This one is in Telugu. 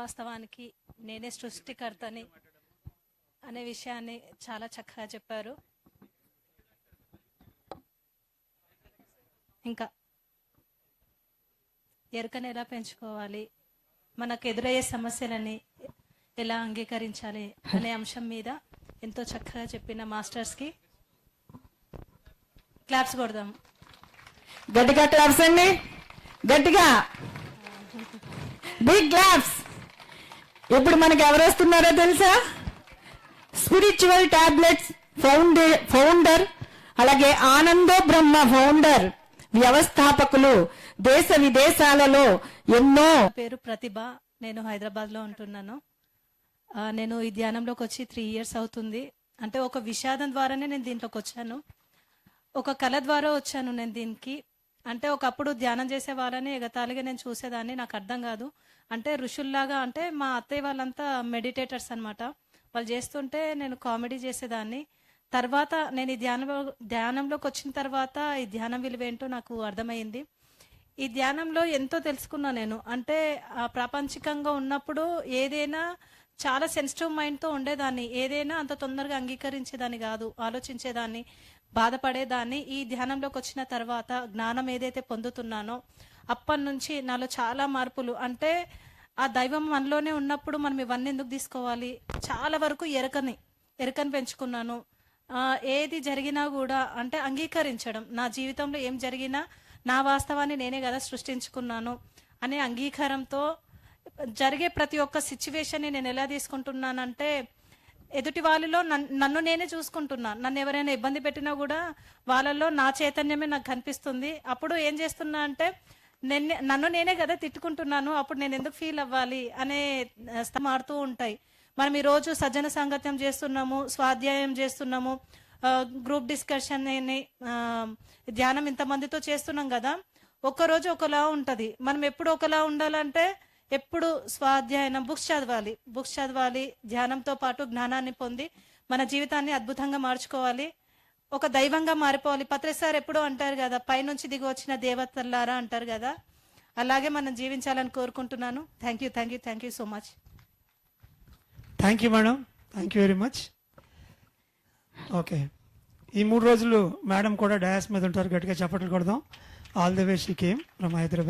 వాస్తవానికి నేనే సృష్టికర్తని అనే విషయాన్ని చాలా చక్కగా చెప్పారు. ఇంకా ఎరుకను ఎలా పెంచుకోవాలి, మనకు ఎదురయ్యే సమస్యలని ఎలా అంగీకరించాలి అనే అంశం మీద ఎంతో చక్కగా చెప్పిన మాస్టర్స్కి క్లాప్స్ కొడదాం. గట్టిగా క్లాప్స్ అండి, గట్టిగా బిగ్ క్లాప్స్. ఇప్పుడు మనకి ఎవరు వస్తున్నారో తెలుసా? స్పిరిచువల్ టాబ్లెట్స్ ఫౌండర్, అలాగే ఆనందో బ్రహ్మ ఫౌండర్, వ్యవస్థాపకులు, దేశ విదేశాలలో ఎన్నో. పేరు ప్రతిభ. నేను హైదరాబాద్లో ఉంటున్నాను. నేను ఈ ధ్యానంలోకి వచ్చి 3 years అవుతుంది. అంటే ఒక విషాదం ద్వారానే నేను దీంట్లోకి వచ్చాను, ఒక కళ ద్వారా వచ్చాను నేను దీనికి. అంటే ఒకప్పుడు ధ్యానం చేసే వాళ్ళని ఎగతాళిగా నేను చూసేదాన్ని, నాకు అర్థం కాదు. అంటే ఋషుల్లాగా, అంటే మా అత్తయ్య వాళ్ళంతా మెడిటేటర్స్ అనమాట, వాళ్ళు చేస్తుంటే నేను కామెడీ చేసేదాన్ని. తర్వాత నేను ఈ ధ్యానంలోకి వచ్చిన తర్వాత ఈ ధ్యానం విలువ ఏంటో నాకు అర్థమైంది. ఈ ధ్యానంలో ఎంతో తెలుసుకున్నా నేను. అంటే ప్రాపంచికంగా ఉన్నప్పుడు ఏదైనా చాలా సెన్సిటివ్ మైండ్తో ఉండేదాన్ని, ఏదైనా అంత తొందరగా అంగీకరించేదాన్ని కాదు, ఆలోచించేదాన్ని, బాధపడేదాన్ని. ఈ ధ్యానంలోకి వచ్చిన తర్వాత జ్ఞానం ఏదైతే పొందుతున్నానో అప్పటి నుంచి నాలో చాలా మార్పులు. అంటే ఆ దైవం మనలోనే ఉన్నప్పుడు మనం ఇవన్నీ ఎందుకు తీసుకోవాలి, చాలా వరకు ఎరకని పెంచుకున్నాను. ఏది జరిగినా కూడా అంటే అంగీకరించడం, నా జీవితంలో ఏం జరిగినా నా వాస్తవాన్ని నేనే కదా సృష్టించుకున్నాను అనే అంగీకారంతో జరిగే ప్రతి ఒక్క సిచ్యువేషన్ని నేను ఎలా తీసుకుంటున్నానంటే, ఎదుటి వాళ్ళలో నన్ను నేనే చూసుకుంటున్నాను. నన్ను ఎవరైనా ఇబ్బంది పెట్టినా కూడా వాళ్ళల్లో నా చైతన్యమే నాకు కనిపిస్తుంది. అప్పుడు ఏం చేస్తున్నా అంటే, నన్ను నేనే కదా తిట్టుకుంటున్నాను, అప్పుడు నేను ఎందుకు ఫీల్ అవ్వాలి అనే మారుతూ ఉంటాయి. మనం ఈరోజు సజ్జన సాంగత్యం చేస్తున్నాము, స్వాధ్యాయం చేస్తున్నాము, గ్రూప్ డిస్కషన్ ధ్యానం ఇంతమందితో చేస్తున్నాం కదా. ఒక్కరోజు ఒకలా ఉంటుంది. మనం ఎప్పుడు ఒకలా ఉండాలంటే ఎప్పుడు స్వాధ్యాయనం, బుక్స్ చదవాలి, ధ్యానంతో పాటు జ్ఞానాన్ని పొంది మన జీవితాన్ని అద్భుతంగా మార్చుకోవాలి, ఒక దైవంగా మారిపోవాలి. పత్రిసార్ ఎప్పుడూ అంటారు కదా, పైనుంచి దిగి వచ్చిన దేవతల్లారా అంటారు కదా, అలాగే మనం జీవించాలని కోరుకుంటున్నాను. Thank you so much. Thank you madam, thank you very much. Okay, ఈ 3 రోజులు మేడం కూడా డయాస్ మీద ఉంటారు, గట్టిగా చప్పట్లు కొడదాం. All the way she came from Hyderabad.